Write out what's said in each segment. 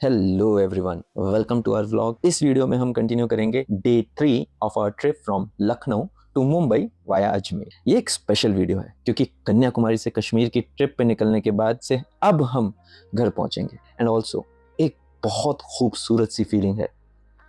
Hello everyone, welcome to our vlog. इस video में हम कंटिन्यू करेंगे day 3 of our trip from Lucknow to Mumbai via Ajmer. ये एक स्पेशल वीडियो है क्योंकि कन्याकुमारी से कश्मीर की ट्रिप पे निकलने के बाद से अब हम घर पहुंचेंगे। एंड ऑल्सो एक बहुत खूबसूरत सी फीलिंग है।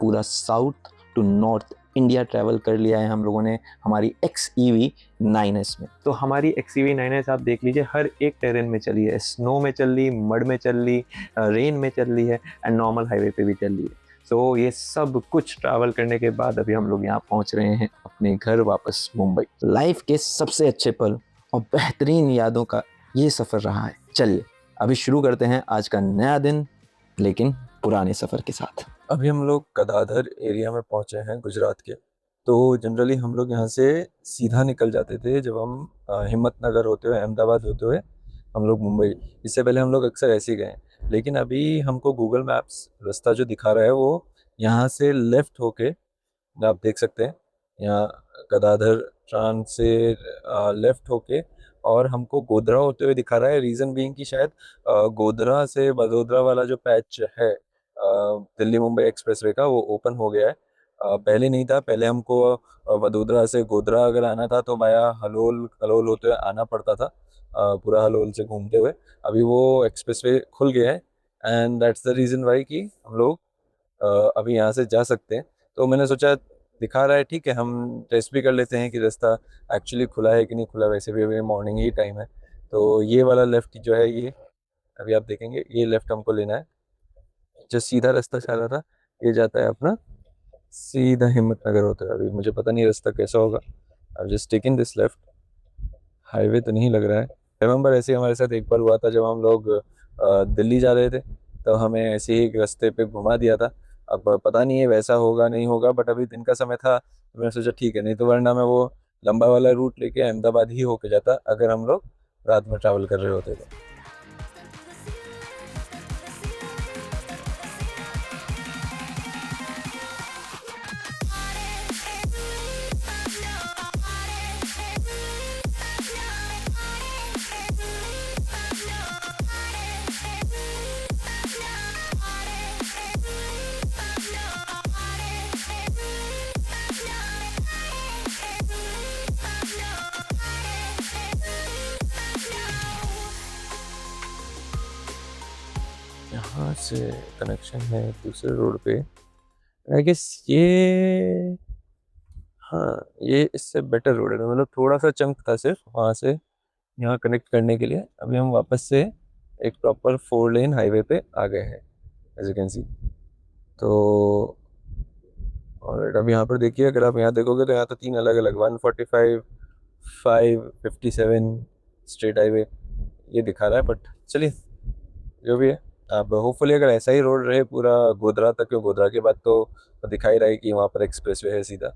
पूरा south to north India travel कर लिया है हम लोगों ने हमारी XEV 9S में। तो हमारी XEV 9S आप देख लीजिए, हर एक टेरेन में चली है। स्नो में चल ली, मड में चल ली, रेन में चल ली है एंड नॉर्मल हाईवे पे भी चल ली है। सो ये सब कुछ ट्रैवल करने के बाद अभी हम लोग यहाँ पहुँच रहे हैं अपने घर वापस मुंबई। लाइफ के सबसे अच्छे पल और बेहतरीन यादों का ये सफ़र रहा है। चलिए अभी शुरू करते हैं आज का नया दिन, लेकिन पुराने सफ़र के साथ। अभी हम लोग गदाधर एरिया में पहुंचे हैं गुजरात के। तो जनरली हम लोग यहाँ से सीधा निकल जाते थे जब हम हिम्मतनगर होते हुए, अहमदाबाद होते हुए हम लोग मुंबई। इससे पहले हम लोग अक्सर ऐसे ही गए हैं, लेकिन अभी हमको गूगल मैप्स रास्ता जो दिखा रहा है वो यहाँ से लेफ्ट होके, आप देख सकते हैं यहाँ गदाधर ट्रांस से लेफ्ट होके, और हमको गोधरा होते हुए दिखा रहा है। रीज़न बीइंग कि शायद गोधरा से वडोदरा वाला जो पैच है दिल्ली मुंबई एक्सप्रेसवे का, वो ओपन हो गया है। पहले नहीं था। पहले हमको वडोदरा से गोधरा अगर आना था तो वाया हलोल हलोल होते हुए आना पड़ता था, पूरा हलोल से घूमते हुए। अभी वो एक्सप्रेसवे खुल गया है and that's the reason Y कि हम लोग अभी यहाँ से जा सकते हैं। तो मैंने सोचा दिखा रहा है, ठीक है, हम टेस्ट भी कर लेते हैं कि रास्ता एक्चुअली खुला है कि नहीं खुला। वैसे भी अभी मॉर्निंग ही टाइम है। तो ये वाला लेफ़्ट जो है, ये अभी आप देखेंगे, ये लेफ़्ट हमको लेना है। जो सीधा रास्ता जा रहा था ये जाता है अपना सीधा हिम्मतनगर होता है। अभी मुझे पता नहीं रास्ता कैसा होगा। I just taken this left. Highway तो नहीं लग रहा है। रिमेंबर ऐसे ही हमारे साथ एक बार हुआ था जब हम लोग दिल्ली जा रहे थे, तो हमें ऐसे ही एक रास्ते पे घुमा दिया था। अब पता नहीं है वैसा होगा नहीं होगा, बट अभी दिन का समय था तो मैंने सोचा ठीक है, नहीं तो वरना मैं वो लंबा वाला रूट लेके अहमदाबाद ही होके जाता अगर हम लोग रात में ट्रैवल कर रहे होते तो। यहाँ से कनेक्शन है दूसरे रोड पे। आई गेस ये, हाँ, ये इससे बेटर रोड है। मतलब थोड़ा सा चंक था सिर्फ वहाँ से यहाँ कनेक्ट करने के लिए। अभी हम वापस से एक प्रॉपर 4 लेन हाईवे पे आ गए हैं, एज यू कैन सी। तो और अब यहाँ पर देखिए, अगर आप यहाँ देखोगे तो यहाँ तो 3 अलग अलग 145, 557 स्ट्रेट हाईवे ये दिखा रहा है। बट चलिए जो भी है, अब होपफुली अगर ऐसा ही रोड रहे पूरा गोधरा तक, गोधरा के बाद तो दिखाई रहा है कि वहाँ पर एक्सप्रेसवे है सीधा।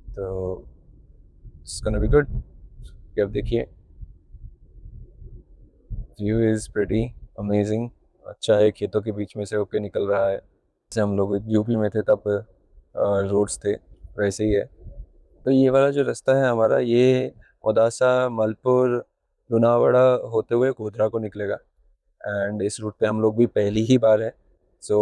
तो इट्स गोना बी गुड। अब देखिए, व्यू इज़ प्रेटी अमेजिंग। अच्छा है, खेतों के बीच में से होके निकल रहा है। जैसे हम लोग यूपी में थे तब रोड्स थे, वैसे ही है। तो ये वाला जो रास्ता है हमारा, ये मोदासा, मलपुर, लोनावाड़ा होते हुए गोधरा को निकलेगा। एंड इस रूट पे हम लोग भी पहली ही बार है। सो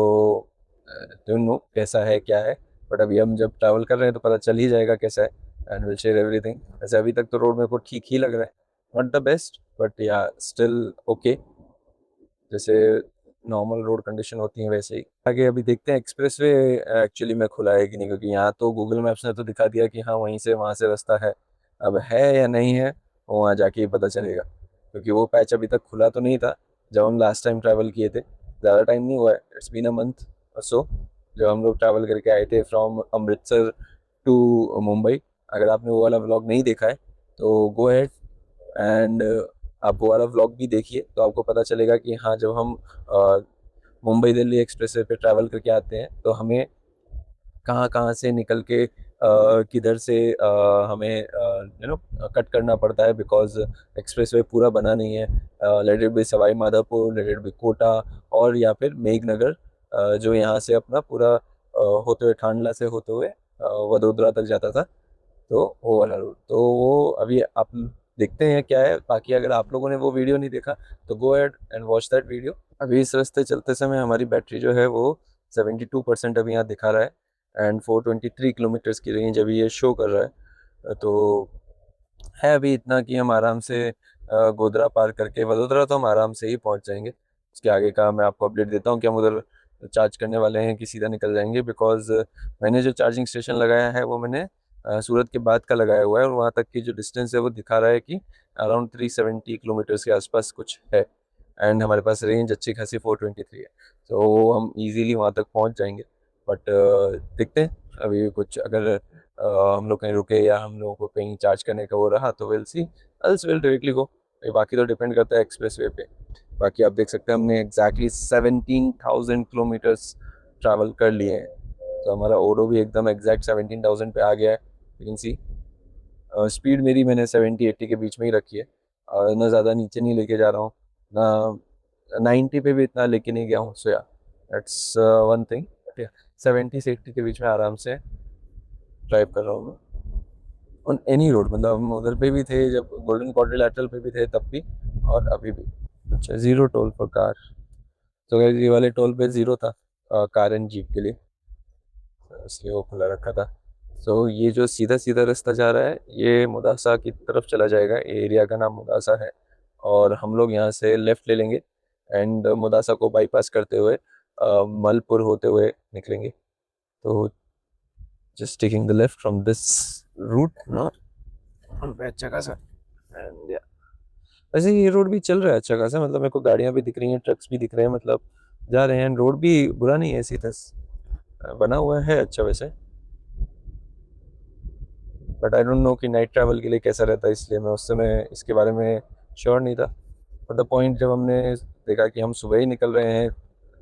डोंट नो कैसा है क्या है, बट अभी हम जब ट्रैवल कर रहे हैं तो पता चल ही जाएगा कैसा है। And will share everything. वैसे अभी तक तो रोड मेरे को ठीक ही लग रहा है, नॉट द बेस्ट बट या स्टिल ओके, जैसे नॉर्मल रोड कंडीशन होती है वैसे ही। आगे अभी देखते हैं एक्सप्रेसवे एक्चुअली में खुला है कि नहीं, क्योंकि यहाँ तो गूगल मैप्स ने तो दिखा दिया कि हाँ वहीं से वहाँ से रास्ता है। अब है या नहीं है वो वहाँ जाके ही पता चलेगा, क्योंकि वो पैच अभी तक खुला तो नहीं था जब हम लास्ट टाइम ट्रैवल किए थे। ज़्यादा टाइम नहीं हुआ है, इट्स बीन अ मंथ और सो, जब हम लोग ट्रैवल करके आए थे फ्रॉम अमृतसर टू मुंबई। अगर आपने वो वाला व्लॉग नहीं देखा है तो गो अहेड एंड आप वो वाला व्लॉग भी देखिए, तो आपको पता चलेगा कि हाँ, जब हम मुंबई दिल्ली एक्सप्रेसवे पे ट्रैवल करके आते हैं तो हमें कहाँ कहाँ से निकल के किधर से हमें कट करना पड़ता है, बिकॉज एक्सप्रेसवे पूरा बना नहीं है। Let it be Sawai Madhopur, let it be Kota, और या फिर मेघनगर, जो यहाँ से अपना पूरा होते हुए ठांडला से होते हुए वडोदरा तक जाता था। तो वो वाला रूट, तो वो अभी आप देखते हैं क्या है। बाकी अगर आप लोगों ने वो वीडियो नहीं देखा तो go ahead and watch that video. अभी इस रास्ते चलते समय हमारी बैटरी जो है वो 72% अभी यहाँ दिखा रहा है एंड 423 किलोमीटर्स की रेंज अभी ये शो कर रहा है। तो है अभी इतना कि हम आराम से गोधरा पार करके वडोदरा तो हम आराम से ही पहुंच जाएंगे। उसके आगे का मैं आपको अपडेट देता हूँ कि हम उधर चार्ज करने वाले हैं कि सीधा निकल जाएंगे, बिकॉज मैंने जो चार्जिंग स्टेशन लगाया है वो मैंने सूरत के बाद का लगाया हुआ है और वहाँ तक की जो डिस्टेंस है वो दिखा रहा है कि अराउंड 370 किलोमीटर्स के आसपास कुछ है एंड हमारे पास रेंज अच्छी खासी 423 है। तो हम इजीली वहाँ तक पहुँच जाएंगे। बट देखते हैं अभी कुछ अगर हम लोग कहीं रुके या हम लोगों को कहीं चार्ज करने का वो रहा तो will see, else will directly go. बाकी तो डिपेंड करता है एक्सप्रेस वे पे। बाकी आप देख सकते हैं हमने एग्जैक्टली 17,000 किलोमीटर्स ट्रैवल कर लिए हैं। तो हमारा ओडो भी एकदम एग्जैक्ट 17,000 पे आ गया है। यू कैन सी स्पीड मेरी मैंने 70-80 के बीच में ही रखी है। ना ज़्यादा नीचे नहीं लेके जा रहा हूँ, ना 90 पे भी इतना लेके नहीं गया हूँ। सो या दैट्स वन थिंग। 70 से 80 के बीच में आराम से ड्राइव कर रहा हूँ मैं ऑन एनी रोड। मतलब हम उधर पे भी थे जब गोल्डन क्वाड्रिलैटरल पे भी थे तब भी, और अभी भी। अच्छा, जीरो टोल फॉर कार। तो guys, ये वाले टोल पे जीरो था कार एंड जीप के लिए, इसलिए वो खुला रखा था। सो ये जो सीधा सीधा रास्ता जा रहा है ये मुदासा की तरफ चला जाएगा। ये एरिया का नाम मुदासा है और हम लोग यहाँ से लेफ्ट ले लेंगे एंड मुदासा को बाईपास करते हुए मलपुर होते हुए निकलेंगे। तो just taking the left from this route ना, अच्छा खासा। एंड या वैसे ये रोड भी चल रहा है अच्छा खासा, मतलब मेरे को गाड़ियां भी दिख रही हैं, ट्रक्स भी दिख रहे हैं, मतलब जा रहे हैं। रोड भी बुरा नहीं है, सीधा बना हुआ है अच्छा वैसे। बट आई डोंट नो कि नाइट ट्रैवल के लिए कैसा रहता है, इसलिए मैं उस समय इसके बारे में श्योर नहीं था। बट द पॉइंट जब हमने देखा कि हम सुबह ही निकल रहे हैं,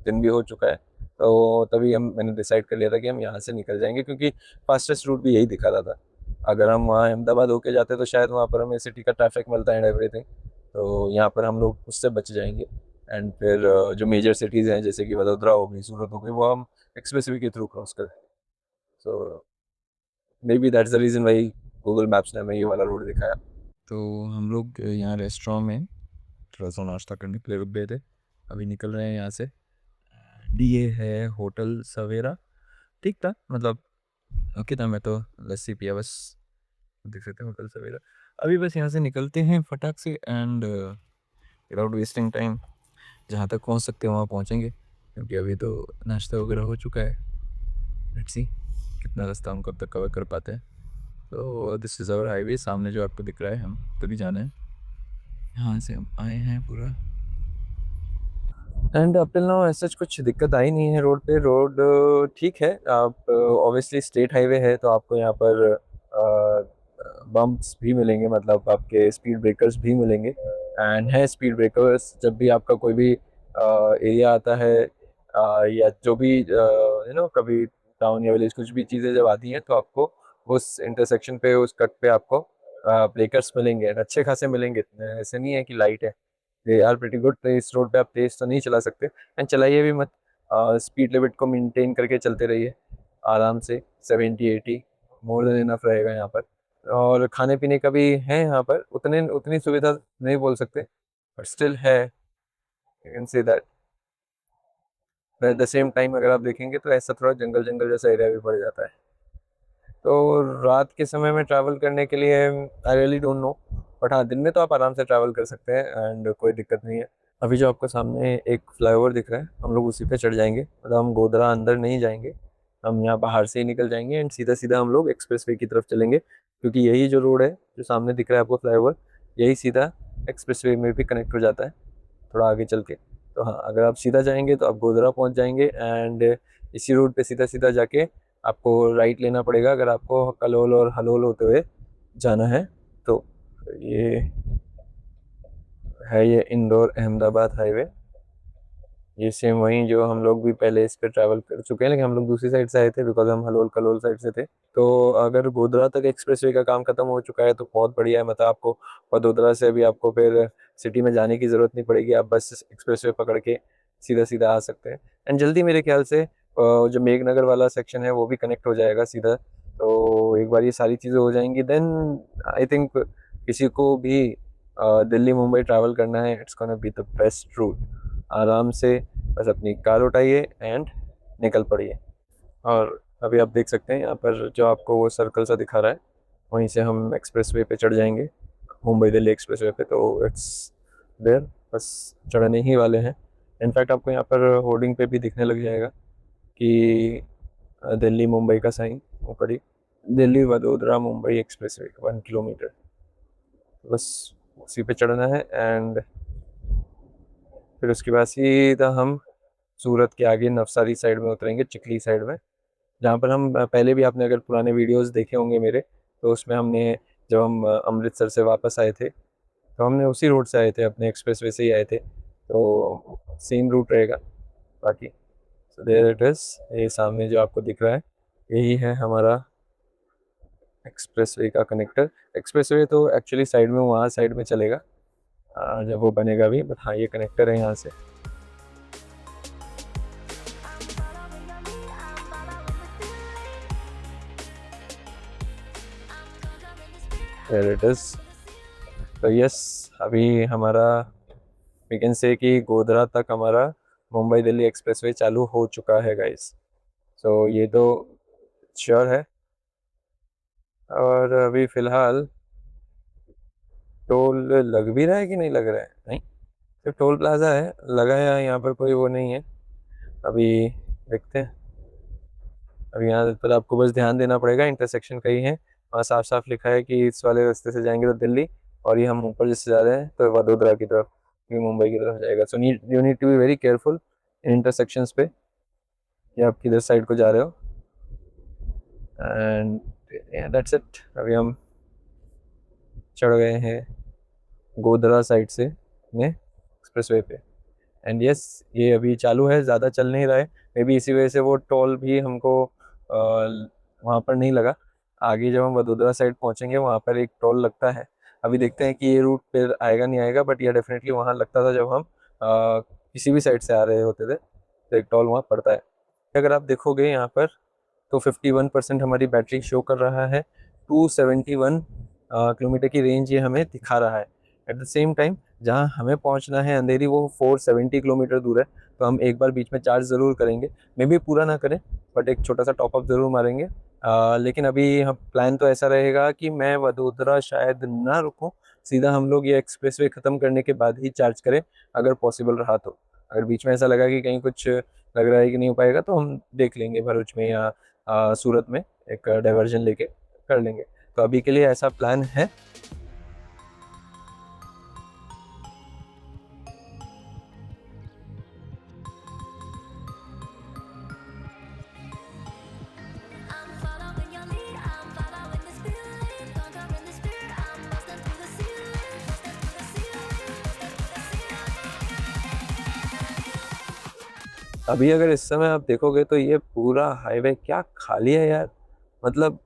दिन भी हो चुका है, तो तभी मैंने डिसाइड कर लिया था कि हम यहाँ से निकल जाएंगे, क्योंकि फास्टेस्ट रूट भी यही दिखा रहा था। अगर हम वहाँ अहमदाबाद होके जाते तो शायद वहाँ पर हमें सिटी का ट्रैफिक मिलता है एवरीथिंग। तो यहाँ पर हम लोग उससे बच जाएंगे एंड फिर जो मेजर सिटीज़ हैं जैसे कि वडोदरा हो गई, सूरत हो गई, वो हम एक्सप्रेस वे के थ्रू क्रॉस करें। So maybe that's the reason why Google maps ने हमें ये वाला रोड दिखाया। तो हम लोग यहाँ रेस्टोरेंट में थोड़ा सा नाश्ता करने के लिए रुक गए थे, अभी निकल रहे हैं यहाँ से। ये है होटल सवेरा। ठीक था, मतलब ओके था। मैं तो लस्सी पिया बस, देख सकते हैं होटल सवेरा। अभी बस यहाँ से निकलते हैं फटाक से एंड विदाउट वेस्टिंग टाइम जहाँ तक पहुँच सकते हैं वहाँ पहुँचेंगे, क्योंकि अभी तो नाश्ता वगैरह हो चुका है। लेट्स सी कितना रास्ता हम कब तक कवर कर पाते हैं। तो दिस इज़ आवर हाईवे, सामने जो आपको दिख रहा है हम तभी जाना है। यहाँ से हम आए हैं पूरा एंड अप टिल नाउ ऐसा कुछ दिक्कत आई नहीं है रोड पे। रोड ठीक है। आप ऑब्वियसली स्टेट हाईवे है तो आपको यहाँ पर बम्प्स भी मिलेंगे, मतलब आपके स्पीड ब्रेकर्स भी मिलेंगे एंड है स्पीड ब्रेकर्स जब भी आपका कोई भी एरिया आता है या जो भी कभी टाउन या विलेज कुछ भी चीज़ें जब आती हैं तो आपको उस इंटरसेक्शन पे, उस कट पे आपको ब्रेकर्स मिलेंगे, अच्छे खासे मिलेंगे। ऐसे नहीं है कि लाइट है, दे आर प्रीटी गुड। तो इस रोड पे आप तेज तो नहीं चला सकते एंड चलाइए भी मत। स्पीड लिमिट को मेंटेन करके चलते रहिए आराम से। 70-80 मोर देन इनफ रहेगा यहाँ पर। और खाने पीने का भी है यहाँ पर, उतने उतनी सुविधा नहीं बोल सकते बट स्टिल है, you can say that. Eight the same time अगर आप देखेंगे तो ऐसा थोड़ा जंगल जंगल जैसा एरिया भी पड़ जाता है। तो रात के समय में ट्रैवल करने के लिए I really don't know, but हाँ दिन में तो आप आराम से ट्रैवल कर सकते हैं एंड कोई दिक्कत नहीं है। अभी जो आपको सामने एक फ्लाईओवर दिख रहा है हम लोग उसी पे चढ़ जाएंगे, मतलब हम गोधरा अंदर नहीं जाएंगे, हम यहाँ बाहर से ही निकल जाएंगे एंड सीधा सीधा हम लोग एक्सप्रेस वे की तरफ चलेंगे, क्योंकि यही जो रोड है जो सामने दिख रहा है आपको फ्लाईओवर, यही सीधा एक्सप्रेस वे में भी कनेक्ट हो जाता है थोड़ा आगे चल के। तो हाँ अगर आप सीधा जाएंगे तो आप गोधरा पहुँच जाएंगे एंड इसी रोड पे सीधा सीधा जाके आपको राइट लेना पड़ेगा अगर आपको कलोल और हलोल होते हुए जाना है। तो ये है ये इंदौर अहमदाबाद हाईवे। ये सेम वही जो हम लोग भी पहले इस पे ट्रैवल कर चुके हैं, लेकिन हम लोग दूसरी साइड से आए थे बिकॉज हम हलोल कलोल साइड से थे। तो अगर गोधरा तक एक्सप्रेसवे का काम खत्म हो चुका है तो बहुत बढ़िया है, मतलब आपको वडोदरा से अभी आपको फिर सिटी में जाने की ज़रूरत नहीं पड़ेगी, आप बस एक्सप्रेसवे पकड़ के सीधा सीधा आ सकते हैं एंड जल्दी मेरे ख्याल से जो मेघनगर वाला सेक्शन है वो भी कनेक्ट हो जाएगा सीधा। तो एक बार ये सारी चीज़ें हो जाएंगी देन आई थिंक किसी को भी दिल्ली मुंबई ट्रैवल करना है, it's gonna be the best route. आराम से बस अपनी कार उठाइए एंड निकल पड़िए। और अभी आप देख सकते हैं यहाँ पर जो आपको वो सर्कल सा दिखा रहा है, वहीं से हम एक्सप्रेसवे पे चढ़ जाएंगे, मुंबई दिल्ली एक्सप्रेसवे पे। तो इट्स देयर, बस चढ़ने ही वाले हैं। इनफैक्ट आपको यहाँ पर होर्डिंग पे भी दिखने लग जाएगा कि दिल्ली मुंबई का साइन ऊपर ही, दिल्ली वडोदरा मुंबई एक्सप्रेसवे 1 किलोमीटर। बस उसी पे चढ़ना है एंड फिर उसके बाद सीधा हम सूरत के आगे नवसारी साइड में उतरेंगे, चिखली साइड में, जहाँ पर हम पहले भी, आपने अगर पुराने वीडियोस देखे होंगे मेरे, तो उसमें हमने, जब हम अमृतसर से वापस आए थे तो हमने उसी रोड से आए थे, अपने एक्सप्रेसवे से ही आए थे, तो सेम रूट रहेगा बाकी। सो देयर इट इज़, ये सामने जो आपको दिख रहा है यही है हमारा एक्सप्रेसवे का कनेक्टर। एक्सप्रेसवे तो एक्चुअली साइड में, वहाँ साइड में चलेगा जब वो बनेगा भी, बट हाँ ये कनेक्टर है यहाँ से। There it is. तो यस, अभी हमारा वी कैन से कि गोधरा तक हमारा मुंबई दिल्ली एक्सप्रेसवे चालू हो चुका है गाइस। सो ये तो श्योर है। और अभी फिलहाल टोल लग भी रहा है कि नहीं लग रहा है, नहीं, सिर्फ टोल प्लाजा है लगा है, यहाँ पर कोई वो नहीं है। अभी देखते हैं। अभी यहाँ पर आपको बस ध्यान देना पड़ेगा, इंटरसेक्शन कहीं है, वहाँ साफ साफ लिखा है कि इस वाले रास्ते से जाएंगे तो दिल्ली, और ये हम ऊपर जिससे जा रहे हैं तो वडोदरा की तरफ, ये मुंबई की तरफ जाएगा। So you need to be very careful in intersections पे, या आप किधर साइड को जा रहे हो। And that's it. अभी हम चढ़ गए हैं गोधरा साइड से ने एक्सप्रेसवे पे। एंड यस, ये अभी चालू है, ज़्यादा चल नहीं रहा है, मे बी इसी वजह से वो टोल भी हमको वहाँ पर नहीं लगा। आगे जब हम वडोदरा साइड पहुँचेंगे वहाँ पर एक टोल लगता है। अभी देखते हैं कि ये रूट पर आएगा नहीं आएगा, बट ये डेफिनेटली वहाँ लगता था जब हम किसी भी साइड से आ रहे होते थे, तो एक टोल वहाँ पड़ता है। अगर आप देखोगे यहाँ पर तो 51% हमारी बैटरी शो कर रहा है, 271 किलोमीटर की रेंज ये हमें दिखा रहा है। एट द सेम टाइम जहाँ हमें पहुँचना है अंधेरी, वो 470 किलोमीटर दूर है। तो हम एक बार बीच में चार्ज ज़रूर करेंगे, मे बी पूरा ना करें, बट एक छोटा सा टॉपअप ज़रूर मारेंगे। लेकिन अभी हम प्लान तो ऐसा रहेगा कि मैं वडोदरा शायद ना रुकूं, सीधा हम लोग ये एक्सप्रेसवे ख़त्म करने के बाद ही चार्ज करें, अगर पॉसिबल रहा तो। अगर बीच में ऐसा लगा कि कहीं कुछ लग रहा है कि नहीं हो पाएगा, तो हम देख लेंगे भरूच में या सूरत में एक डाइवर्जन लेके कर लेंगे। तो अभी के लिए ऐसा प्लान है। अभी अगर इस समय आप देखोगे तो ये पूरा हाईवे क्या खाली है यार, मतलब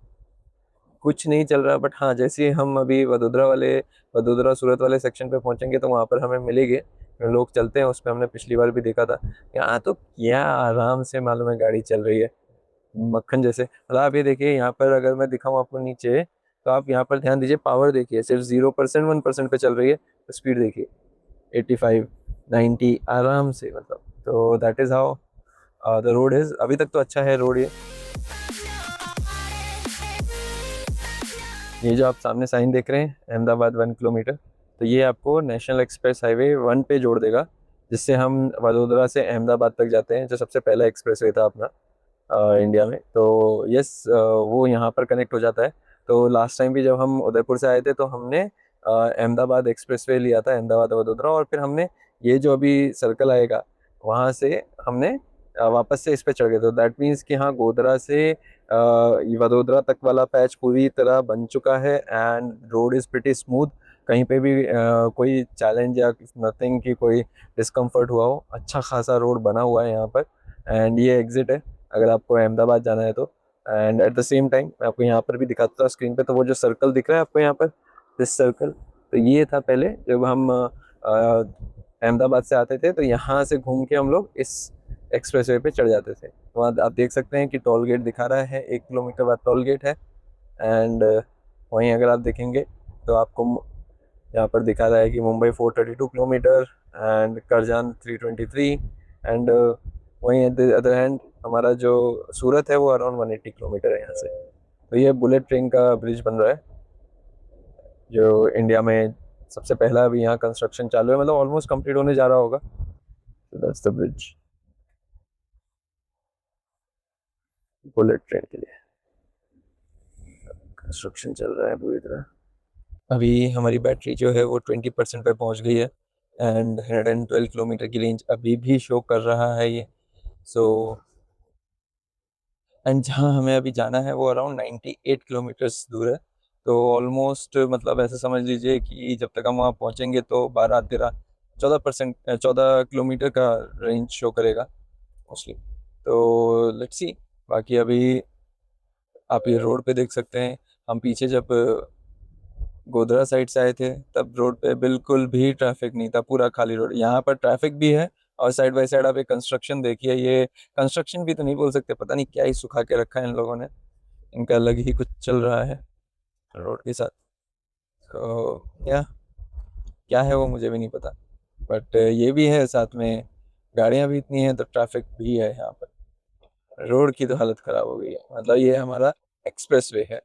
कुछ नहीं चल रहा। बट हाँ, जैसे ही हम अभी वडोदरा सूरत वाले सेक्शन पे पहुंचेंगे तो वहाँ पर हमें मिलेंगे लोग चलते हैं उस पर, हमने पिछली बार भी देखा था। यहाँ तो क्या आराम से मालूम है गाड़ी चल रही है, मक्खन जैसे। मतलब आप ये देखिए, यहाँ पर अगर मैं दिखाऊँ आपको नीचे, तो आप यहाँ पर ध्यान दीजिए, पावर देखिए, सिर्फ 0% 1% पे चल रही है, तो स्पीड देखिए 85 90 आराम से, मतलब। तो that is how the road is. अभी तक तो अच्छा है रोड ये जो आप सामने साइन देख रहे हैं, अहमदाबाद 1 किलोमीटर, तो ये आपको नेशनल एक्सप्रेस हाईवे 1 पे जोड़ देगा, जिससे हम वडोदरा से अहमदाबाद तक जाते हैं, जो सबसे पहला एक्सप्रेस वे था अपना इंडिया में। तो यस, वो यहाँ पर कनेक्ट हो जाता है। तो लास्ट टाइम भी जब हम उदयपुर से आए थे तो हमने अहमदाबाद एक्सप्रेस वे लिया था, अहमदाबाद वडोदरा, और फिर हमने ये जो अभी सर्कल आएगा वहाँ से हमने वापस से इस पे चढ़ गए। तो दैट मीन्स कि हाँ, गोधरा से वडोदरा तक वाला पैच पूरी तरह बन चुका है and road is pretty smooth. कहीं पे भी कोई चैलेंज या नथिंग की कोई डिस्कम्फर्ट हुआ हो, अच्छा खासा रोड बना हुआ है यहाँ पर। एंड ये एग्जिट है अगर आपको अहमदाबाद जाना है तो। And at the same time मैं आपको यहाँ पर भी दिखाता था स्क्रीन पे, तो वो जो सर्कल दिख रहा है आपको यहाँ पर, दिस सर्कल, तो ये था पहले जब हम अहमदाबाद से आते थे, तो यहाँ से घूम के हम लोग इस एक्सप्रेसवे पे चढ़ जाते थे। वहाँ आप देख सकते हैं कि टोल गेट दिखा रहा है, 1 किलोमीटर बाद टोल गेट है। एंड वहीं अगर आप देखेंगे तो आपको यहाँ पर दिखा रहा है कि Mumbai 432 kilometre, and Karjan 323 and वहीं एट द अदर हैंड हमारा जो सूरत है वो अराउंड 180 किलोमीटर है यहाँ से। तो ये बुलेट ट्रेन का ब्रिज बन रहा है जो इंडिया में सबसे पहला अभी यहाँ कंस्ट्रक्शन चालू है, मतलब ऑलमोस्ट कंप्लीट होने जा रहा होगा। So that's the bridge, bullet train के लिए कंस्ट्रक्शन चल रहा है पूरी तरह। अभी हमारी बैटरी जो है वो 20% पे पहुंच गई है एंड 112 किलोमीटर की रेंज अभी भी शो कर रहा है ये। सो एंड जहाँ हमें अभी जाना है वो अराउंड 98 किलोमीटर्स दूर है। तो ऑलमोस्ट मतलब ऐसे समझ लीजिए कि जब तक हम वहाँ पहुँचेंगे तो 14 किलोमीटर का रेंज शो करेगा मोस्टली। तो लेट्स सी। बाकी अभी आप ये रोड पे देख सकते हैं, हम पीछे जब गोधरा साइड से आए थे तब रोड पे बिल्कुल भी ट्रैफिक नहीं था, पूरा खाली रोड। यहाँ पर ट्रैफिक भी है और साइड बाय साइड आप एक कंस्ट्रक्शन देखिए, ये कंस्ट्रक्शन भी तो नहीं बोल सकते, पता नहीं क्या ही सुखा के रखा है इन लोगों ने, इनका अलग ही कुछ चल रहा है रोड के साथ। तो या क्या है वो मुझे भी नहीं पता, बट ये भी है साथ में गाड़ियाँ भी इतनी हैं तो ट्रैफिक भी है यहाँ पर। रोड की तो हालत खराब हो गई है, मतलब ये हमारा एक्सप्रेस वे है,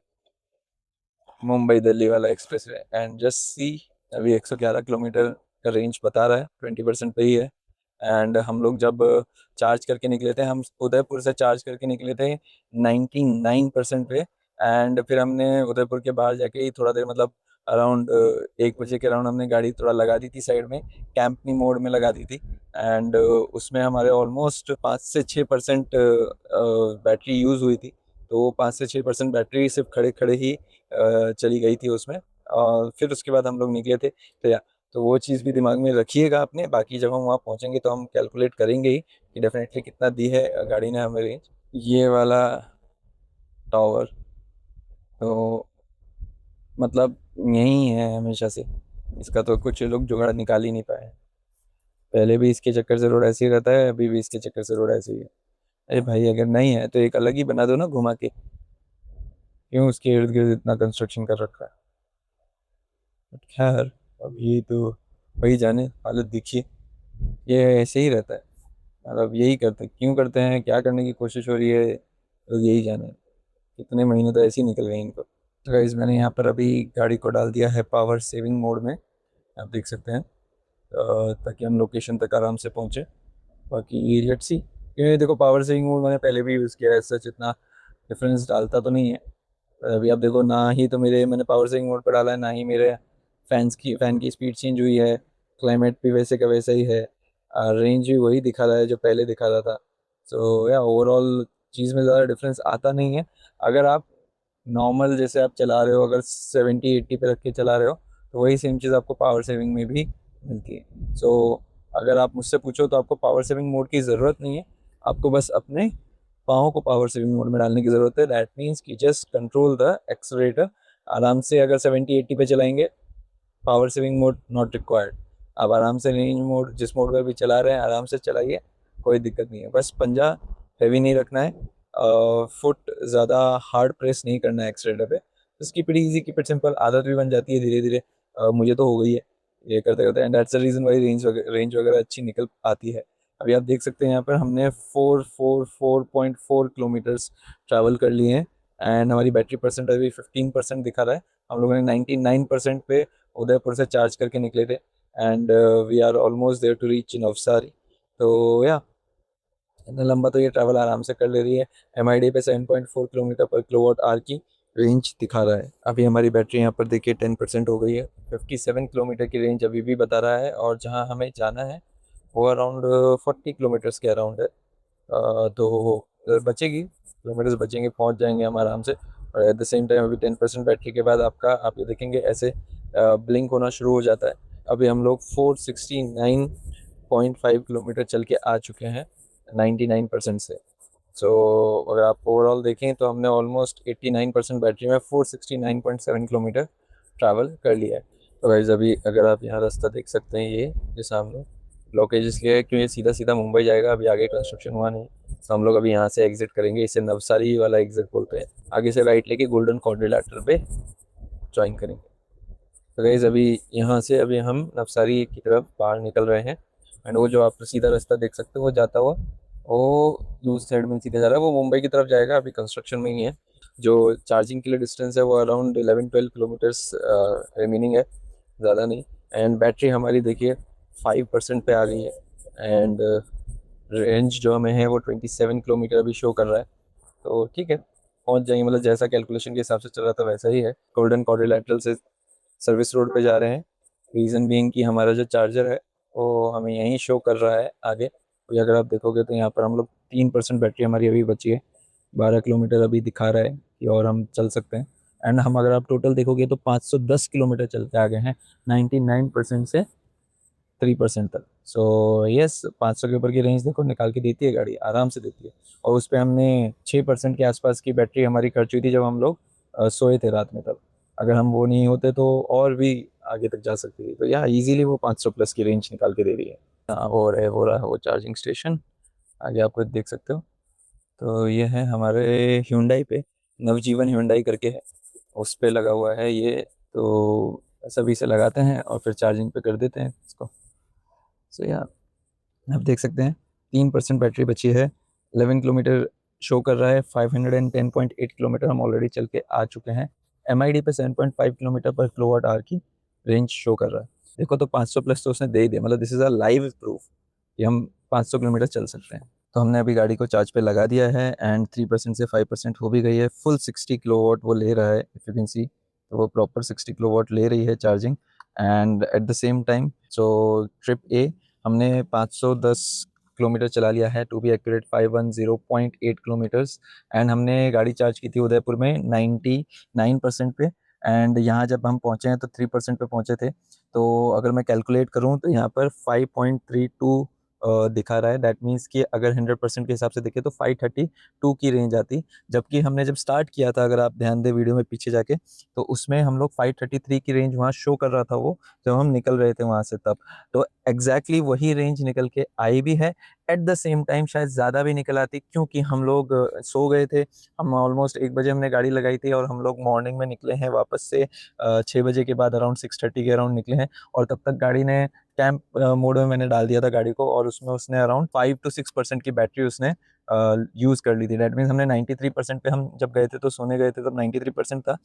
मुंबई दिल्ली वाला express way. And just see अभी 111 किलोमीटर का रेंज बता रहा है, 20% पे ही है। एंड हम लोग जब चार्ज करके निकले थे, हम उदयपुर से चार्ज करके निकले थे 99% पे। एंड फिर हमने उदयपुर के बाहर जाके ही थोड़ा देर, मतलब अराउंड 1 बजे के अराउंड हमने गाड़ी थोड़ा लगा दी थी साइड में, कैंपनी मोड में लगा दी थी। एंड उसमें हमारे ऑलमोस्ट 5 से 6% बैटरी यूज़ हुई थी। तो 5 से 6% बैटरी सिर्फ खड़े खड़े ही चली गई थी उसमें। और फिर उसके बाद हम लोग निकले थे। तो वो चीज़ भी दिमाग में रखिएगा आपने, बाकी जब हम वहाँ पहुँचेंगे तो हम कैलकुलेट करेंगे ही कि डेफिनेटली कितना दी है गाड़ी ने हमें रेंज। ये वाला टावर तो मतलब यही है हमेशा से, इसका तो कुछ लोग जुगाड़ निकाल ही नहीं पाए। पहले भी इसके चक्कर से रोड ऐसे ही रहता है, अभी भी इसके चक्कर से रोड ऐसे ही है। अरे भाई अगर नहीं है तो एक अलग ही बना दो ना घुमा के, क्यों उसके इर्द गिर्द इतना कंस्ट्रक्शन कर रखा है। बट खैर अब ये तो वही जाने, हालत देखिए, ये ऐसे ही रहता है। मतलब यही करते, क्यों करते हैं, क्या करने की कोशिश हो रही है, तो यही जाने। कितने महीने तो ऐसे ही निकल गए इनको। तो गाइस मैंने यहाँ पर अभी गाड़ी को डाल दिया है पावर सेविंग मोड में, आप देख सकते हैं, ताकि हम लोकेशन तक आराम से पहुँचे। बाकी लेट्स सी, ये देखो पावर सेविंग मोड मैंने पहले भी यूज़ किया है, सच इतना डिफरेंस डालता तो नहीं है। अभी आप देखो ना, ही तो मैंने पावर सेविंग मोड पर डाला है, ना ही मेरे फैन की स्पीड चेंज हुई है, क्लाइमेट भी वैसे का वैसा ही है, रेंज भी वही दिखा रहा है जो पहले दिखा रहा था। सो या ओवरऑल चीज़ में ज़्यादा डिफरेंस आता नहीं है। अगर आप नॉर्मल जैसे आप चला रहे हो, अगर 70-80 पे रख के चला रहे हो, तो वही सेम चीज़ आपको पावर सेविंग में भी मिलती है। सो अगर आप मुझसे पूछो तो आपको पावर सेविंग मोड की ज़रूरत नहीं है, आपको बस अपने पाँव को पावर सेविंग मोड में डालने की ज़रूरत है। दैट मीन्स कि जस्ट कंट्रोल द एक्सलेटर। आराम से अगर 70-80 पे चलाएंगे, power saving mode not required. आप आराम से रेंज मोड, जिस मोड पर भी चला रहे हैं आराम से चलाइए, कोई दिक्कत नहीं है। बस पंजा हैवी नहीं रखना है, फुट ज़्यादा हार्ड प्रेस नहीं करना है एक्सलेटर पे। Just keep it easy, keep it simple, आदत भी बन जाती है धीरे धीरे। मुझे तो हो गई है ये करते करते, and that's the reason Y range वगैरह अच्छी निकल आती है। अभी आप देख सकते हैं यहाँ पर हमने 444.4 किलोमीटर्स ट्रैवल कर लिए हैं एंड हमारी बैटरी परसेंट अभी 15% दिखा रहा है। हम लोगों ने 99% पे उदयपुर से चार्ज करके निकले थे and we are almost there to reach Navsari. तो या इतना लंबा तो ये ट्रैवल आराम से कर ले रही है। MID पे 7.4 किलोमीटर पर किलोवाट आवर की रेंज दिखा रहा है। अभी हमारी बैटरी यहाँ पर देखिए 10% हो गई है, 57 किलोमीटर की रेंज अभी भी बता रहा है, और जहाँ हमें जाना है वो अराउंड 40 किलोमीटर्स के अराउंड है। तो बचेगी, किलोमीटर्स बचेंगे, पहुँच जाएंगे हम आराम से। और एट द सेम टाइम अभी 10% बैटरी के बाद आप ये देखेंगे ऐसे ब्लिंक होना शुरू हो जाता है। अभी हम लोग 469.5 किलोमीटर चल के आ चुके हैं 99% से। सो अगर आप ओवरऑल देखें तो हमने ऑलमोस्ट 89% बैटरी में 469.7 किलोमीटर ट्रैवल कर लिया है। तो गाइस अभी अगर आप यहाँ रास्ता देख सकते हैं, ये सामने ब्लॉकेज इसलिए है क्योंकि ये सीधा सीधा मुंबई जाएगा, अभी आगे कंस्ट्रक्शन हुआ नहीं। तो हम लोग अभी यहाँ से एग्जिट करेंगे, इसे नवसारी वाला एग्जिट बोलते हैं। आगे से राइट लेके गोल्डन क्वाड्रिलेटरल पे ज्वाइन करेंगे। तो गाइस अभी यहाँ से अभी हम नवसारी की तरफ बाहर निकल रहे हैं। एंड वो जो आप सीधा रास्ता देख सकते हो वो जाता हुआ वो दूसरी साइड में सीधे जा रहा है, वो मुंबई की तरफ जाएगा, अभी कंस्ट्रक्शन में ही है। जो चार्जिंग के लिए डिस्टेंस है वो अराउंड 11-12 किलोमीटर्स रिमेनिंग है, ज़्यादा नहीं। एंड बैटरी हमारी देखिए 5% पे आ गई है। एंड रेंज जो हमें है वो 27 किलोमीटर अभी शो कर रहा है। तो ठीक है, पहुंच जाएंगे, मतलब जैसा कैलकुलेशन के हिसाब से चल रहा था वैसा ही है। गोल्डन क्वाड्रिलैटरल से सर्विस रोड पे जा रहे हैं। रीज़न बीइंग कि हमारा जो चार्जर है वो हमें यहीं शो कर रहा है आगे। तो अगर आप देखोगे तो यहाँ पर हम लोग 3% बैटरी हमारी अभी बची है। 12 किलोमीटर अभी दिखा रहा है कि और हम चल सकते हैं। एंड हम अगर आप टोटल देखोगे तो 510 किलोमीटर चल के आ गए हैं 99% से 3% तक। सो यस, 500 के ऊपर की रेंज देखो निकाल के देती है गाड़ी, आराम से देती है। और उस पर हमने 6% के आसपास की बैटरी हमारी खर्च हुई थी जब हम लोग सोए थे रात में तब। अगर हम वो नहीं होते तो और भी आगे तक जा सकती थी। तो यहाँ इजीली वो 500 प्लस की रेंज निकाल के दे रही है। हाँ, हो रहा है वो चार्जिंग स्टेशन, आगे आपको देख सकते हो। तो ये है हमारे Hyundai पे, नवजीवन Hyundai करके है, उस पे लगा हुआ है ये। तो सभी से लगाते हैं और फिर चार्जिंग पे कर देते हैं इसको। सो यार आप देख सकते हैं 3% बैटरी बची है। 11 किलोमीटर शो कर रहा है। 510.8 किलोमीटर हम ऑलरेडी चल के आ चुके हैं। MID पे 7.5 किलोमीटर पर किलोवाट आवर की रेंज शो कर रहा है। देखो तो 500 प्लस तो उसने दे ही दिया, मतलब this is a live proof कि हम 500 किलोमीटर चल सकते हैं। तो हमने अभी गाड़ी को चार्ज पे लगा दिया है एंड 3% से 5% हो भी गई है। फुल 60 किलोवाट वो ले रहा है, इफ़ यू कैन सी। तो वो प्रॉपर 60 किलोवाट ले रही है charging. And at the same time so trip A हमने 510 किलोमीटर चला लिया है, to be accurate 510.8 kilometres. And हमने गाड़ी चार्ज की थी उदयपुर में 99% पे। एंड यहाँ जब हम पहुँचे हैं तो 3% पे पहुँचे थे। तो अगर मैं कैलकुलेट करूँ तो यहाँ पर 5.32 दिखा रहा है। दैट मीन्स कि अगर 100% के हिसाब से देखें तो 532 की रेंज आती। जबकि हमने जब स्टार्ट किया था, अगर आप ध्यान दें वीडियो में पीछे जाके, तो उसमें हम लोग 533 की रेंज वहाँ शो कर रहा था वो, जब हम निकल रहे थे वहाँ से तब। तो एग्जैक्टली वही रेंज निकल के आई भी है। एट द सेम टाइम शायद ज़्यादा भी निकल आती, क्योंकि हम लोग सो गए थे। हम ऑलमोस्ट 1 बजे हमने गाड़ी लगाई थी और हम लोग मॉर्निंग में निकले हैं वापस से 6 बजे के बाद, अराउंड 6:30 के अराउंड निकले हैं। और तब तक गाड़ी ने कैंप मोड में मैंने डाल दिया था गाड़ी को, और उसमें उसने अराउंड 5 to 6% की बैटरी उसने यूज़ कर ली थी। डैट मीन्स हमने 93% पे, हम जब गए थे तो सोने गए थे तब 93% था।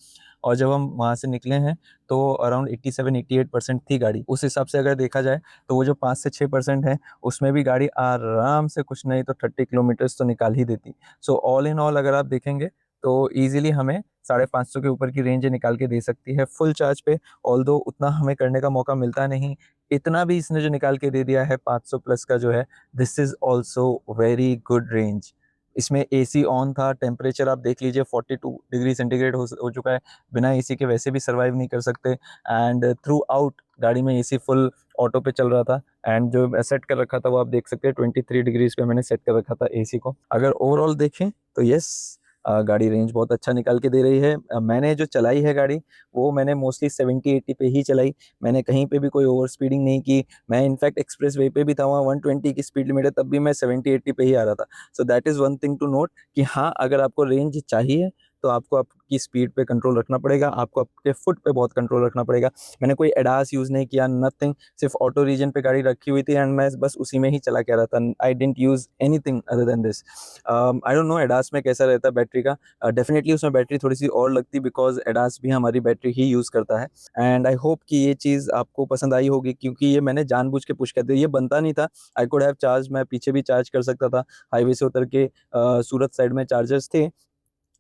और जब हम वहाँ से निकले हैं तो अराउंड 87-88% थी गाड़ी। उस हिसाब से अगर देखा जाए तो वो जो 5 से 6% है उसमें भी गाड़ी आराम से कुछ नहीं तो 30 किलोमीटर्स तो निकाल ही देती। सो ऑल इन ऑल अगर आप देखेंगे तो ईजिली हमें 550 के ऊपर की रेंज निकाल के दे सकती है फुल चार्ज पे। ऑल्दो उतना हमें करने का मौका मिलता नहीं, इतना भी इसने जो निकाल के दे दिया है 500 प्लस का जो है, this is also very good range. इसमें एसी ऑन था, टेम्परेचर आप देख लीजिए 42 डिग्री सेंटीग्रेड हो चुका है। बिना एसी के वैसे भी सर्वाइव नहीं कर सकते। एंड थ्रू आउट गाड़ी में एसी फुल ऑटो पे चल रहा था। एंड जो मैं सेट कर रखा था वो आप देख सकते हैं 23 डिग्रीज पे मैंने सेट कर रखा था एसी को। अगर ओवरऑल देखें तो यस, गाड़ी रेंज बहुत अच्छा निकाल के दे रही है। मैंने जो चलाई है गाड़ी वो मैंने मोस्टली 70-80 पे ही चलाई। मैंने कहीं पे भी कोई ओवर स्पीडिंग नहीं की। मैं इनफैक्ट एक्सप्रेस वे पे भी था, वहाँ 120 की स्पीड लिमिट है, तब भी मैं 70-80 पे ही आ रहा था। So that is one thing to note कि हाँ, अगर आपको रेंज चाहिए तो आपको आपकी स्पीड पे कंट्रोल रखना पड़ेगा, आपको आपके फुट पे बहुत कंट्रोल रखना पड़ेगा। मैंने कोई एडास यूज़ नहीं किया, नथिंग। सिर्फ ऑटो रीजन पे गाड़ी रखी हुई थी एंड मैं बस उसी में ही चला के आ रहा था। I didn't use anything other than this. I don't know ADAS में कैसा रहता है बैटरी का। डेफिनेटली उसमें बैटरी थोड़ी सी और लगती, बिकॉज एडास भी हमारी बैटरी ही यूज़ करता है। एंड आई होप कि ये चीज़ आपको पसंद आई होगी, क्योंकि ये मैंने जानबूझ के पुश कर दिया, ये बनता नहीं था। आई कुड हैव चार्ज, मैं पीछे भी चार्ज कर सकता था, हाईवे से उतर के सूरत साइड में चार्जर्स थे।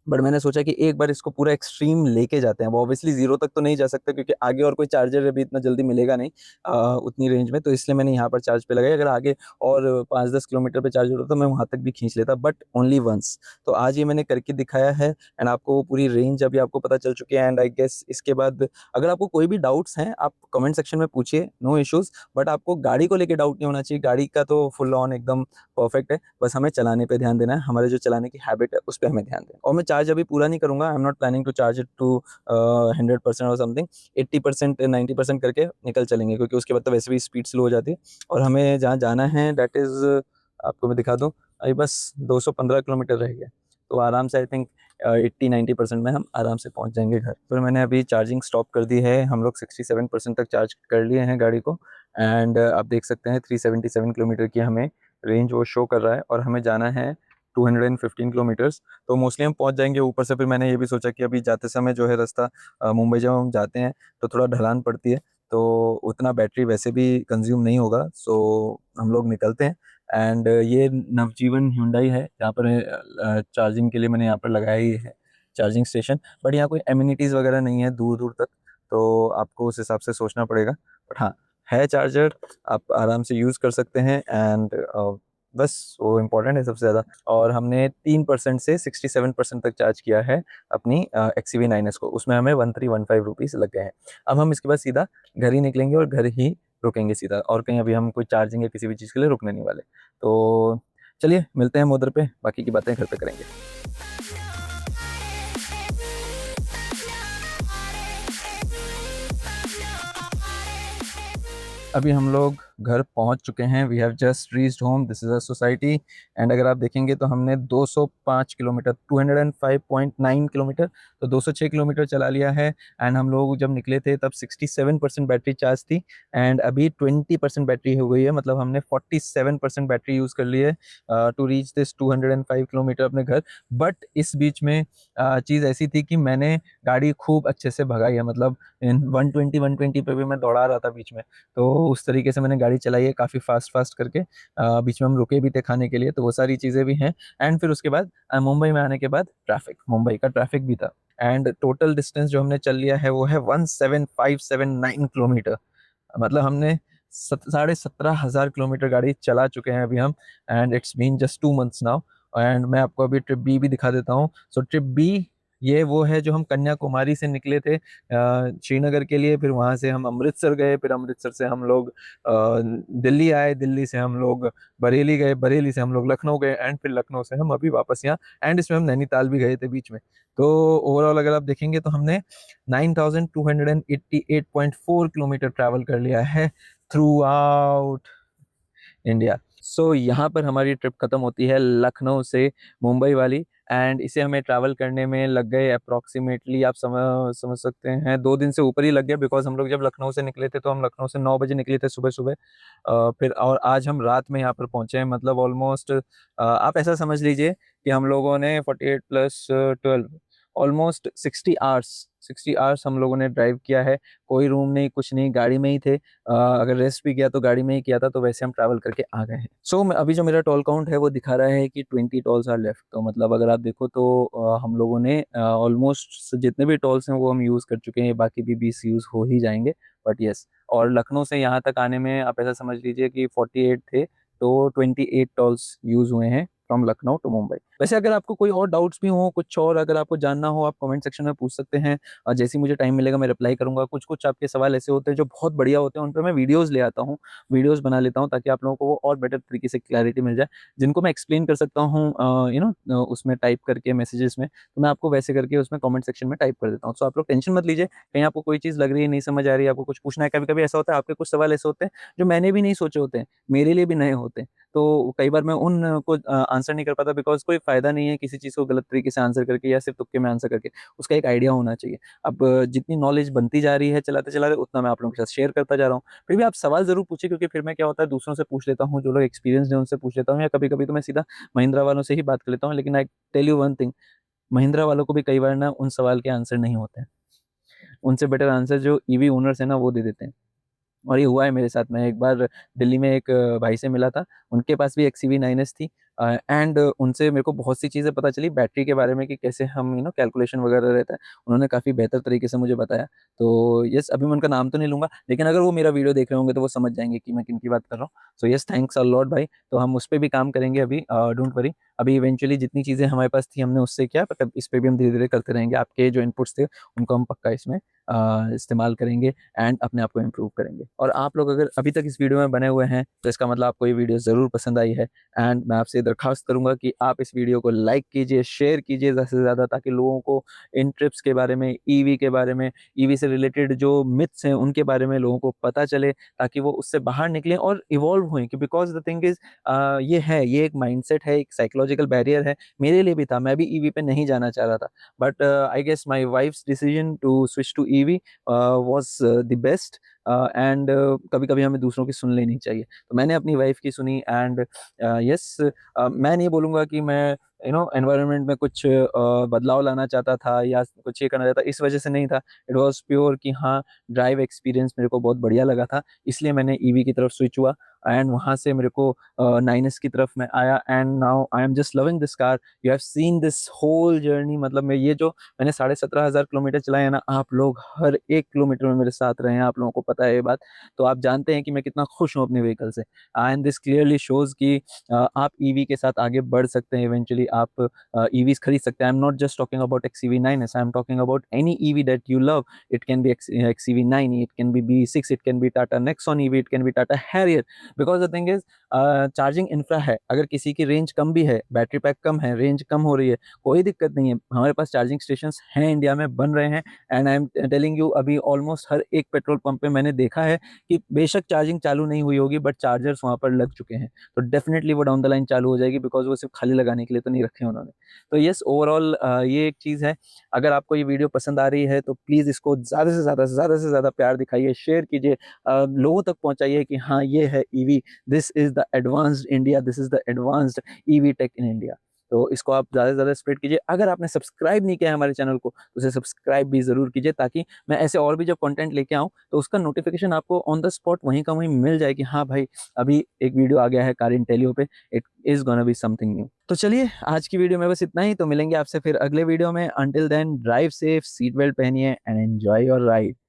बट मैंने सोचा कि एक बार इसको पूरा एक्सट्रीम लेके जाते हैं। वो ऑब्वियसली ज़ीरो तक तो नहीं जा सकते, क्योंकि आगे और कोई चार्जर अभी इतना जल्दी मिलेगा नहीं उतनी रेंज में। तो इसलिए मैंने यहाँ पर चार्ज पे लगाई। अगर आगे और 5-10 किलोमीटर पे चार्ज होता तो मैं वहाँ तक भी खींच लेता, बट ओनली वंस। तो आज ये मैंने करके दिखाया है एंड आपको वो पूरी रेंज अभी आपको पता चल चुकी है। एंड आई गेस इसके बाद अगर आपको कोई भी डाउट्स हैं आप कमेंट सेक्शन में पूछिए, नो इश्यूज़। बट आपको गाड़ी को लेके डाउट नहीं होना चाहिए, गाड़ी का तो फुल ऑन एकदम परफेक्ट है। बस हमें चलाने पे ध्यान देना है, हमारे जो चलाने की हैबिट है उस पे हमें ध्यान देना। और मैं चार्ज अभी पूरा नहीं करूँगा, I am not planning to charge it to 100% और समथिंग। 80% 90% करके निकल चलेंगे, क्योंकि उसके बाद तो वैसे भी स्पीड स्लो हो जाती है। और हमें जहाँ जाना है दैट इज़, आपको मैं दिखा दूँ, अभी बस 215 किलोमीटर रह गया। तो आराम से आई थिंक 80-90% में हम आराम से पहुंच जाएंगे घर। फिर मैंने अभी चार्जिंग स्टॉप कर दी है, हम लोग 67% तक चार्ज कर लिए हैं गाड़ी को। एंड आप देख सकते हैं 377 किलोमीटर की हमें रेंज वो शो कर रहा है, और हमें जाना है 215 किलोमीटर्स। तो मोस्टली हम पहुंच जाएंगे। ऊपर से फिर मैंने ये भी सोचा कि अभी जाते समय जो है रास्ता, मुंबई जब हम जाते हैं तो थोड़ा ढलान पड़ती है, तो उतना बैटरी वैसे भी कंज्यूम नहीं होगा। सो हम लोग निकलते हैं। एंड ये नवजीवन हुंडई है जहाँ पर चार्जिंग के लिए मैंने यहाँ पर लगाया ही है चार्जिंग स्टेशन। बट यहाँ कोई एम्यूनिटीज़ वगैरह नहीं है दूर दूर तक, तो आपको उस हिसाब से सोचना पड़ेगा। बट हाँ, है चार्जर, आप आराम से यूज़ कर सकते हैं। एंड बस वो इम्पोर्टेंट है सबसे ज़्यादा। और हमने 3% से 67% तक चार्ज किया है अपनी XCV9S को, उसमें हमें 1315 रुपीज़ लग गए हैं। अब हम इसके बाद सीधा घर ही निकलेंगे और घर ही रुकेंगे सीधा, और कहीं अभी हम कोई चार्जिंग या किसी भी चीज़ के लिए रुकने नहीं वाले। तो चलिए मिलते हैं हम उधर पे, बाकी की बातें घर पे करेंगे। अभी हम लोग घर पहुंच चुके हैं। We have just reached home, this is a society. And अगर आप देखेंगे तो हमने 205 किलोमीटर, 205.9 किलोमीटर, तो 206 किलोमीटर चला लिया है। एंड हम लोग जब निकले थे तब 67% बैटरी चार्ज थी, एंड अभी 20% बैटरी हो गई है, मतलब हमने 47% बैटरी यूज़ कर ली है टू रीच दिस 205 किलोमीटर अपने घर। बट इस बीच में चीज़ ऐसी थी कि मैंने गाड़ी खूब अच्छे से भगाई है, मतलब इन 120 पे भी मैं दौड़ा रहा था बीच में। तो उस तरीके से मैंने गाड़ी चलाई है काफ़ी फास्ट करके। बीच में हम रुके भी थे खाने के लिए, तो वो सारी चीज़ें भी हैं। एंड फिर उसके बाद मुंबई में आने के बाद ट्रैफिक, मुंबई का ट्रैफिक भी था। एंड टोटल डिस्टेंस जो हमने चल लिया है वो है 17579 किलोमीटर। मतलब हमने 17,500 किलोमीटर गाड़ी चला चुके हैं अभी हम। And it's been just 2 months now. And मैं आपको अभी ट्रिप बी भी दिखा देता हूँ। सो ट्रिप बी ये वो है जो हम कन्याकुमारी से निकले थे श्रीनगर के लिए, फिर वहाँ से हम अमृतसर गए, फिर अमृतसर से हम लोग दिल्ली आए, दिल्ली से हम लोग बरेली गए, बरेली से हम लोग लखनऊ गए, एंड फिर लखनऊ से हम अभी वापस यहाँ। एंड इसमें हम नैनीताल भी गए थे बीच में। तो ओवरऑल अगर आप देखेंगे तो हमने 9288.4 किलोमीटर ट्रैवल कर लिया है थ्रू आउट इंडिया। सो यहाँ पर हमारी ट्रिप खत्म होती है लखनऊ से मुंबई वाली। एंड इसे हमें ट्रैवल करने में लग गए अप्रॉक्सीमेटली, आप समझ समझ सकते हैं 2 दिन से ऊपर ही लग गया। बिकॉज हम लोग जब लखनऊ से निकले थे तो हम लखनऊ से 9 बजे निकले थे सुबह सुबह। फिर और आज हम रात में यहाँ पर पहुँचे हैं, मतलब ऑलमोस्ट आप ऐसा समझ लीजिए कि हम लोगों ने 48+12 ऑलमोस्ट 60 आवर्स हम लोगों ने ड्राइव किया है। कोई रूम नहीं, कुछ नहीं, गाड़ी में ही थे। अगर रेस्ट भी किया तो गाड़ी में ही किया था, तो वैसे हम ट्रैवल करके आ गए हैं। सो अभी जो मेरा टोल काउंट है वो दिखा रहा है कि 20 टोल्स आर लेफ्ट। तो मतलब अगर आप देखो तो हम लोगों ने ऑलमोस्ट जितने भी टोल्स हैं वो हम यूज़ कर चुके हैं, बाकी भी 20 यूज़ हो ही जाएंगे। बट यस, और लखनऊ से यहाँ तक आने में आप ऐसा समझ लीजिए कि 48 थे, तो 28 टोल्स यूज़ हुए हैं फ्रॉम लखनऊ टू मुंबई। वैसे अगर आपको कोई और डाउट्स भी हो, कुछ और अगर आपको जानना हो, आप कमेंट सेक्शन में पूछ सकते हैं। और जैसे ही मुझे टाइम मिलेगा मैं रिप्लाई करूंगा। कुछ कुछ आपके सवाल ऐसे होते हैं जो बहुत बढ़िया होते हैं, उन पर मैं वीडियोस ले आता हूँ, वीडियोस बना लेता हूँ, ताकि आप लोगों को वो और बेटर तरीके से क्लैरिटी मिल जाए, जिनको मैं एक्सप्लेन कर सकता हूँ उसमें टाइप करके मैसेजेस में। तो मैं आपको वैसे करके उसमें कमेंट सेक्शन में टाइप कर देता हूँ। तो आप लोग टेंशन मत लीजिए, कहीं आपको कोई चीज़ लग रही है, नहीं समझ आ रही है, आपको कुछ पूछना है। कभी कभी ऐसा होता है आपके कुछ सवाल ऐसे होते हैं जो मैंने भी नहीं सोचे होते हैं, मेरे लिए भी नए होते हैं। तो कई बार मैं उन को आंसर नहीं कर पाता, बिकॉज़ कोई फ़ायदा नहीं है किसी चीज़ को गलत तरीके से आंसर करके या सिर्फ़ तुक्के में आंसर करके। उसका एक आइडिया होना चाहिए। अब जितनी नॉलेज बनती जा रही है चलाते-चलाते, उतना मैं आप लोगों के साथ शेयर करता जा रहा हूँ। फिर भी आप सवाल ज़रूर पूछिए, क्योंकि फिर मैं क्या होता है दूसरों से पूछ लेता हूँ, जो लोग एक्सपीरियंस्ड हैं उनसे पूछ लेता हूँ, या कभी-कभी तो मैं सीधा महिंद्रा वालों से ही बात कर लेता हूँ। लेकिन I tell you one thing, Mahindra वालों को भी कई बार ना उन सवाल के आंसर नहीं होते हैं। उनसे बेटर आंसर जो ईवी ओनर्स हैं ना वो दे देते हैं। और ये हुआ है मेरे साथ। मैं एक बार दिल्ली में एक भाई से मिला था, उनके पास भी एक्सयूवी 9S थी। एंड उनसे मेरे को बहुत सी चीज़ें पता चली बैटरी के बारे में, कि कैसे हम कैलकुलेशन वगैरह रहता है। उन्होंने काफ़ी बेहतर तरीके से मुझे बताया। तो यस, अभी मैं उनका नाम तो नहीं लूँगा, लेकिन अगर वो मेरा वीडियो देख रहे होंगे तो वो समझ जाएँगे कि मैं किनकी बात कर रहा हूँ। So yes, thanks a lot भाई। तो हम उस पे भी काम करेंगे अभी, डोंट वरी। अभी इवेंचुअली जितनी चीज़ें हमारे पास थी हमने उससे किया, बट अब इस पे भी हम धीरे-धीरे करते रहेंगे। आपके जो इनपुट्स थे उनको हम पक्का इसमें इस्तेमाल करेंगे एंड अपने आप को इम्प्रूव करेंगे। और आप लोग अगर अभी तक इस वीडियो में बने हुए हैं तो इसका मतलब आपको ये वीडियो ज़रूर पसंद आई है। एंड मैं आपसे दरख्वास्त करूंगा कि आप इस वीडियो को लाइक कीजिए, शेयर कीजिए ज़्यादा से ज़्यादा, ताकि लोगों को इन ट्रिप्स के बारे में, ईवी के बारे में, ईवी से रिलेटेड जो मिथ्स हैं उनके बारे में लोगों को पता चले, ताकि वो उससे बाहर निकलें और इवॉल्व हों। कि बिकॉज द थिंग इज़ ये एक माइंडसेट है, एक साइकोलॉजी साइकोलॉजिकल बैरियर है, मेरे लिए भी था, मैं भी ईवी पे नहीं जाना चाह रहा था। But I guess my wife's decision to switch to EV was the best. And कभी-कभी हमें दूसरों की सुन लेनी चाहिए। तो मैंने अपनी वाइफ की सुनी एंड यस, मैं नहीं बोलूँगा कि मैं एनवायरनमेंट में कुछ बदलाव लाना चाहता था या कुछ ये करना चाहता, इस वजह से नहीं था। इट वाज़ प्योर कि हाँ, ड्राइव एक्सपीरियंस मेरे को बहुत बढ़िया लगा था, इसलिए मैंने ईवी की तरफ स्विच हुआ एंड वहाँ से मेरे को 9S की तरफ मैं आया and now I am just loving this car. You have seen this whole journey, मतलब मैं ये जो मैंने 17,500 किलोमीटर चलाए हैं ना, आप लोग हर 1 किलोमीटर में मेरे साथ रहे हैं, आप लोगों को पता है ये बात। तो आप जानते हैं कि मैं कितना खुश हूँ अपने व्हीकल से एंड दिस क्लियरली शोज़ कि आप ईवी के साथ आगे बढ़ सकते हैं, इवेंचुअली आप ईवीज़ खरीद सकते हैं। आई am not just talking about XUV 9S, I am talking about any EV that you love. It can be XUV 9, it can be B6, it can be Tata Nexon EV, it can be Tata Harrier. Because the thing is, charging infra है, अगर किसी की range कम भी है, battery pack कम है, range कम हो रही है, कोई दिक्कत नहीं है। हमारे पास चार्जिंग स्टेशंस हैं, इंडिया में बन रहे हैं and I am telling you, अभी ऑलमोस्ट हर एक पेट्रोल पंप पे मैंने देखा है कि बेशक चार्जिंग चालू नहीं हुई होगी बट चार्जर्स वहाँ पर लग चुके हैं। तो डेफिनिटली वो डाउन द लाइन चालू हो जाएगी, बिकॉज़ वो सिर्फ खाली लगाने के लिए तो नहीं रखे हैं उन्होंने। तो येस, ओवरऑल ये एक चीज़ है। अगर आपको ये वीडियो पसंद आ रही है तो प्लीज़ इसको ज़्यादा से ज़्यादा प्यार दिखाइए, शेयर कीजिए, लोगों तक पहुँचाइए कि हाँ, ये है EV, this is the advanced India, this is the advanced EV tech in India. तो इसको आप ज़्यादा से ज़्यादा स्प्रेड कीजिए। अगर आपने सब्सक्राइब नहीं किया है हमारे चैनल को, तो उसे सब्सक्राइब भी ज़रूर कीजिए, ताकि मैं ऐसे और भी जब कंटेंट लेके आऊँ, तो उसका नोटिफ़िकेशन आपको ऑन द स्पॉट वहीं का वहीं मिल जाए कि हाँ भाई, अभी एक वीडियो आ गया है कार इंटेलियो पे, it is gonna be something new. तो चलिए, आज की वीडियो में बस इतना ही, तो मिलेंगे आपसे फिर अगले वीडियो में। Until then drive safe, seat belt पहनिए एंड एन्जॉय योर राइड।